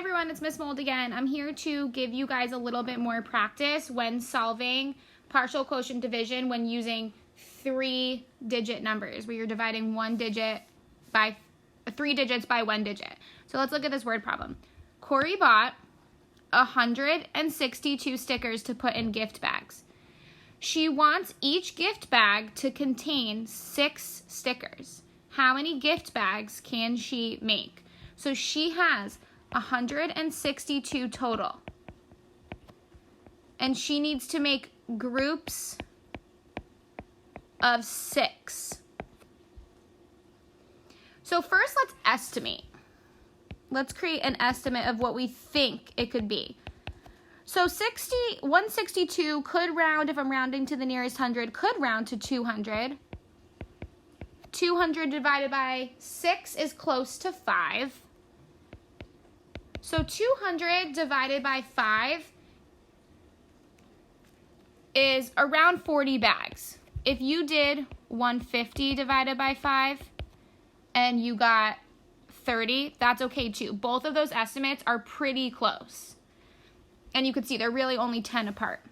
everyone, it's Miss Mold again. I'm here to give you guys a little bit more practice when solving partial quotient division when using 3-digit numbers, where you're dividing 3 digits by 1 digit. So let's look at this word problem. Corey bought 162 stickers to put in gift bags. She wants each gift bag to contain 6 stickers. How many gift bags can she make? So she has 162 total. And she needs to make groups of 6. So first let's estimate. Let's create an estimate of what we think it could be. So 162 could round, if I'm rounding to the nearest 100, could round to 200. 200 divided by 6 is close to 5. So 200 divided by 5 is around 40 bags. If you did 150 divided by 5 and you got 30, that's okay too. Both of those estimates are pretty close. And you can see they're really only 10 apart.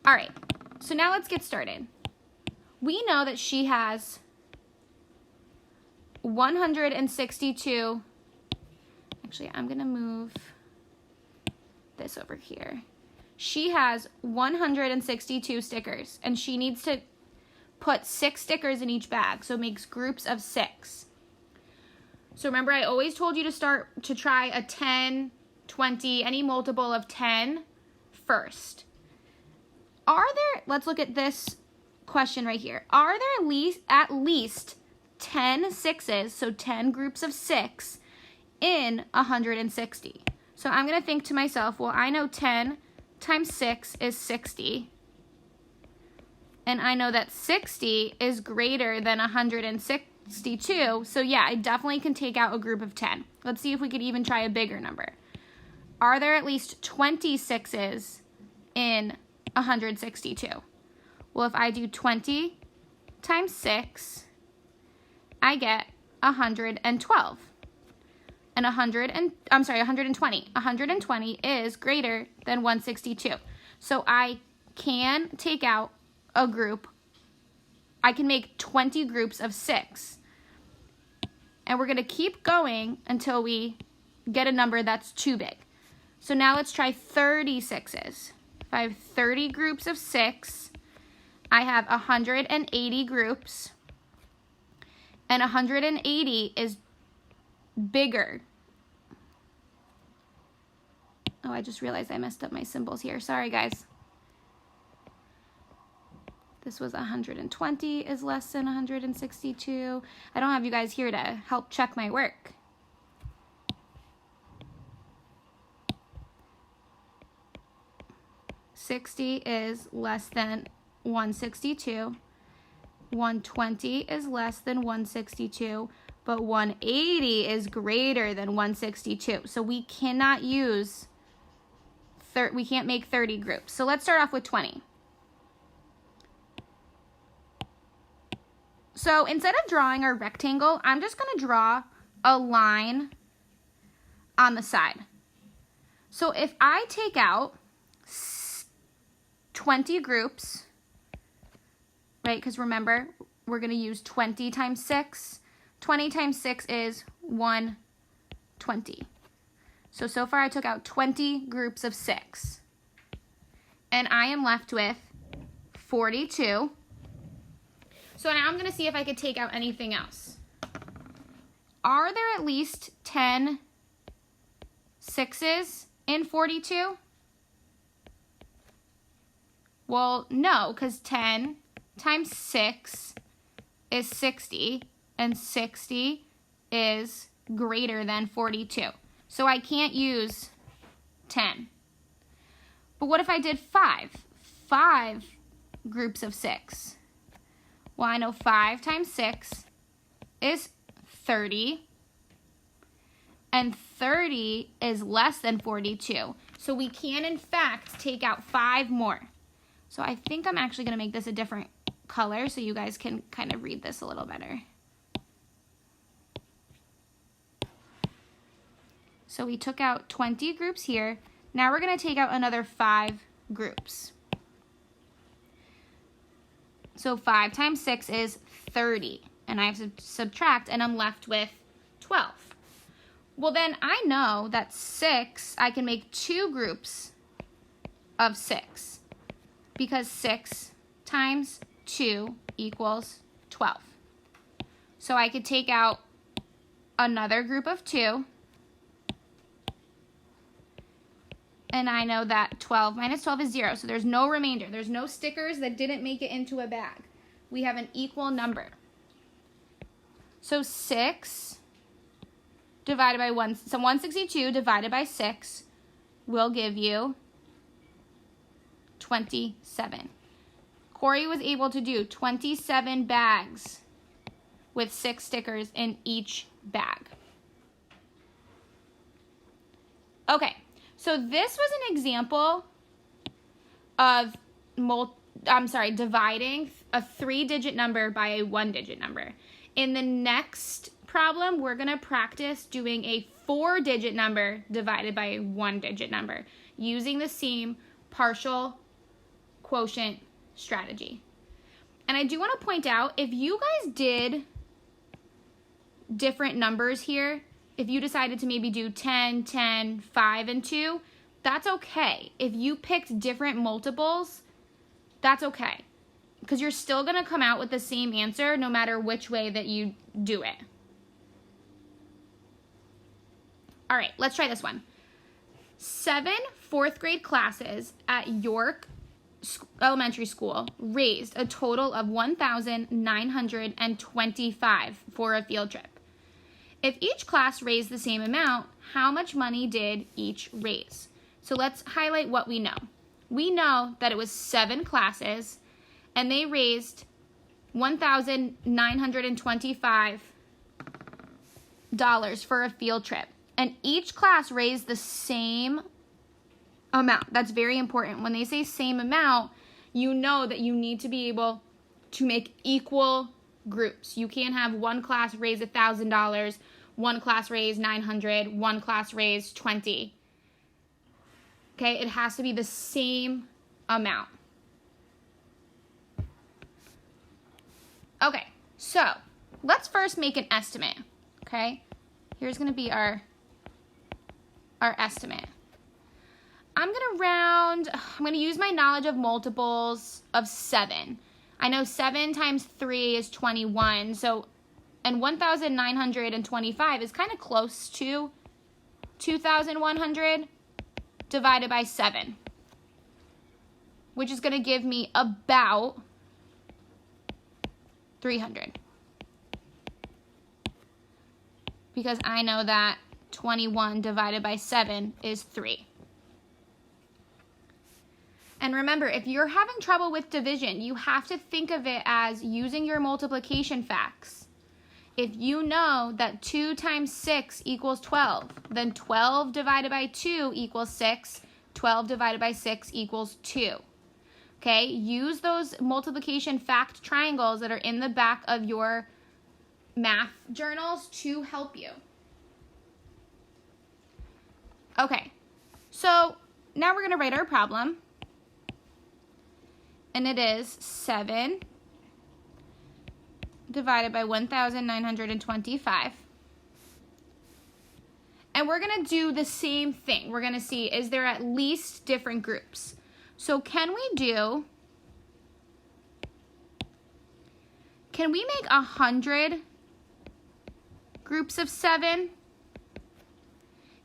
All right, so now let's get started. We know that she has 162. Actually, I'm gonna move this over here. She has 162 stickers, and she needs to put 6 stickers in each bag, so it makes groups of 6. So remember, I always told you to try a 10, 20, any multiple of 10 first. Let's look at this question right here. Are there at least 10 6s, so 10 groups of 6, in 160? So I'm going to think to myself, well, I know 10 times 6 is 60. And I know that 60 is greater than 162. So yeah, I definitely can take out a group of 10. Let's see if we could even try a bigger number. Are there at least 20 6s in 162? Well, if I do 20 times 6, I get 112. And 120. 120 is greater than 162. So I can take out a group. I can make 20 groups of 6. And we're going to keep going until we get a number that's too big. So now let's try 30 6s. If I have 30 groups of 6, I have 180 groups. And 180 is bigger. Oh, I just realized I messed up my symbols here. Sorry, guys. This was 120 is less than 162. I don't have you guys here to help check my work. $60 is less than 162. 120 is less than 162. But 180 is greater than 162. So we cannot use, we can't make 30 groups. So let's start off with 20. So instead of drawing a rectangle, I'm just going to draw a line on the side. So if I take out 20 groups, right, because remember, we're going to use 20 times 6. 20 times 6 is 120. So far I took out 20 groups of 6. And I am left with 42. So now I'm going to see if I could take out anything else. Are there at least 10 6s in 42? Well, no, because 10 times 6 is 60. And 60 is greater than 42. So I can't use 10. But what if I did 5? 5 groups of 6. Well, I know 5 times 6 is 30. And 30 is less than 42. So we can, in fact, take out 5 more. So I think I'm actually going to make this a different color so you guys can kind of read this a little better. So we took out 20 groups here. Now we're going to take out another 5 groups. So 5 times 6 is 30. And I have to subtract, and I'm left with 12. Well, then I know that 6, I can make 2 groups of 6. Because 6 times 2 equals 12. So I could take out another group of 2. And I know that 12 minus 12 is 0. So there's no remainder. There's no stickers that didn't make it into a bag. We have an equal number. So 6 divided by 1. So 162 divided by 6 will give you 27. Corey was able to do 27 bags with 6 stickers in each bag. Okay, so this was an example of dividing a 3-digit number by a 1-digit number. In the next problem, we're going to practice doing a 4-digit number divided by a 1-digit number using the same partial quotient strategy. And I do want to point out, if you guys did different numbers here, if you decided to maybe do 10, 10, 5, and 2, that's okay. If you picked different multiples, that's okay. Because you're still going to come out with the same answer no matter which way that you do it. All right, let's try this one. 7 4th grade classes at York Elementary School raised a total of $1,925 for a field trip. If each class raised the same amount, how much money did each raise? So let's highlight what we know. We know that it was 7 classes, and they raised $1,925 for a field trip. And each class raised the same amount. That's very important. When they say same amount, you know that you need to be able to make equal groups. You can't have one class raise $1,000, one class raise $900, one class raise $20. Okay, it has to be the same amount. Okay, so let's first make an estimate. Okay, here's going to be our estimate. I'm going to use my knowledge of multiples of 7. I know 7 times 3 is 21, so, and 1,925 is kind of close to 2,100 divided by 7, which is going to give me about 300. Because I know that 21 divided by 7 is 3. And remember, if you're having trouble with division, you have to think of it as using your multiplication facts. If you know that 2 times 6 equals 12, then 12 divided by 2 equals 6, 12 divided by 6 equals 2. Okay, use those multiplication fact triangles that are in the back of your math journals to help you. Okay, so now we're going to write our problem. And it is 7 divided by 1,925. And we're going to do the same thing. We're going to see, is there at least different groups? So can we make 100 groups of 7?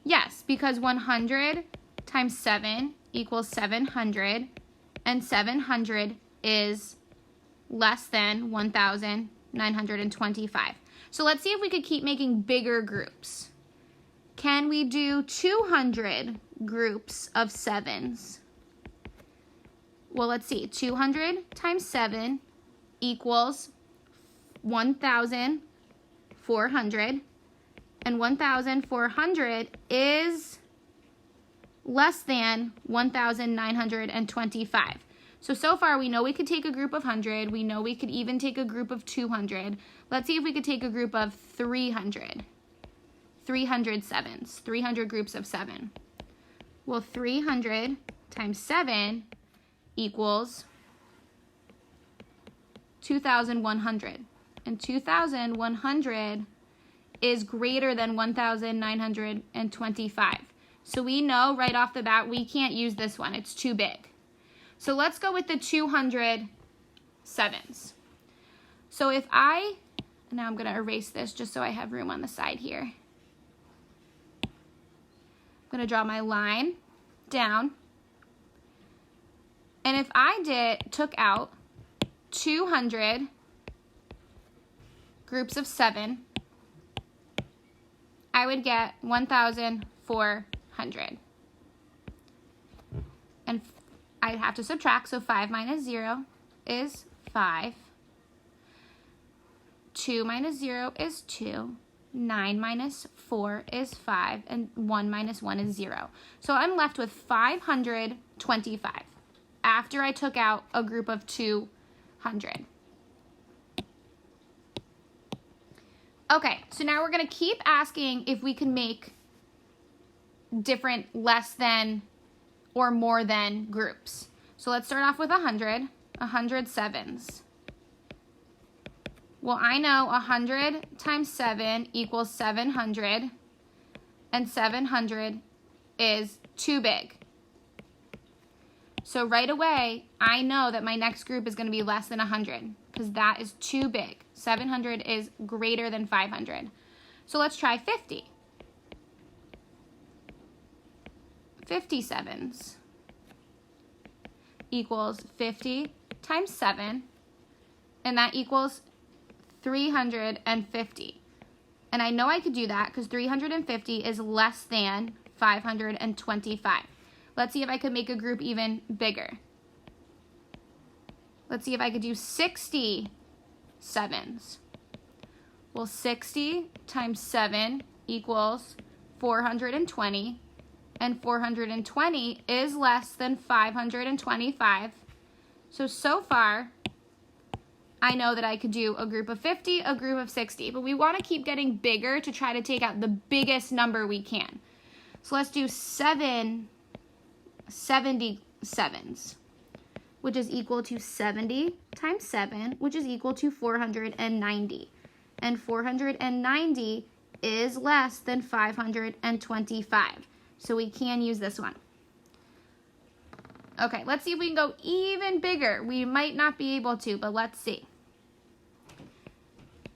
Yes, because 100 times 7 equals 700. And 700 is less than 1,925. So let's see if we could keep making bigger groups. Can we do 200 groups of 7s? Well, let's see. 200 times 7 equals 1,400. And 1,400 is less than 1,925. So far we know we could take a group of 100. We know we could even take a group of 200. Let's see if we could take a group of 300. 300 sevens, 300 groups of 7. Well, 300 times 7 equals 2,100. And 2,100 is greater than 1,925. So we know right off the bat we can't use this one. It's too big. So let's go with the 200 sevens. So if now I'm going to erase this just so I have room on the side here. I'm going to draw my line down. And if I took out 200 groups of 7, I would get 1,400. And I'd have to subtract, so 5 minus 0 is 5. 2 minus 0 is 2. 9 minus 4 is 5. And 1 minus 1 is 0. So I'm left with 525 after I took out a group of 200. Okay, so now we're going to keep asking if we can make different less than or more than groups. So let's start off with 100 sevens. Well, I know 100 times 7 equals 700, and 700 is too big. So right away, I know that my next group is going to be less than 100 because that is too big. 700 is greater than 500. So let's try 50. 50 sevens equals 50 times 7, and that equals 350. And I know I could do that because 350 is less than 525. Let's see if I could make a group even bigger. Let's see if I could do 60 sevens. Well, 60 times 7 equals 420, and 420 is less than 525. So far, I know that I could do a group of 50, a group of 60, but we want to keep getting bigger to try to take out the biggest number we can. So let's do 70 sevens, which is equal to 70 times 7, which is equal to 490. And 490 is less than 525. So we can use this one. Okay, let's see if we can go even bigger. We might not be able to, but let's see.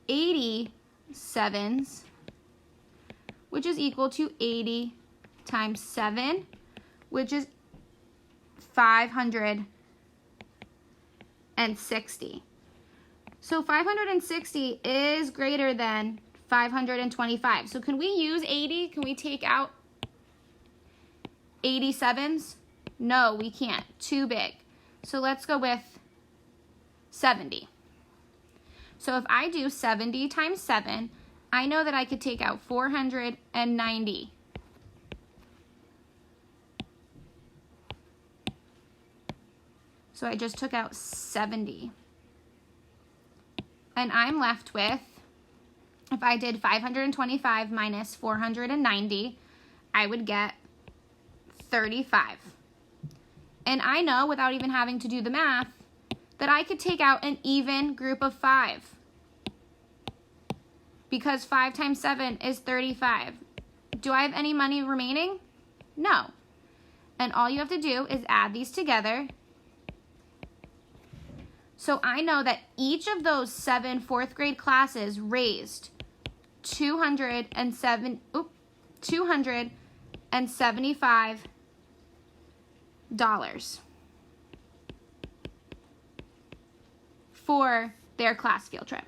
80 sevens, which is equal to 80 times 7, which is 560. So 560 is greater than 525. So can we use 80? Can we take out 80 sevens? No, we can't. Too big. So let's go with 70. So if I do 70 times 7, I know that I could take out 490. So I just took out 70. And I'm left with, if I did 525 minus 490, I would get 35. And I know, without even having to do the math, that I could take out an even group of 5. Because 5 times 7 is 35. Do I have any money remaining? No. And all you have to do is add these together. So I know that each of those 7 fourth grade classes raised $275 for their class field trip.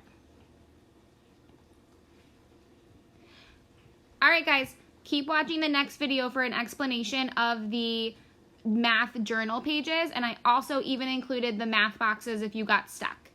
All right, guys, keep watching the next video for an explanation of the math journal pages, and I also even included the math boxes if you got stuck.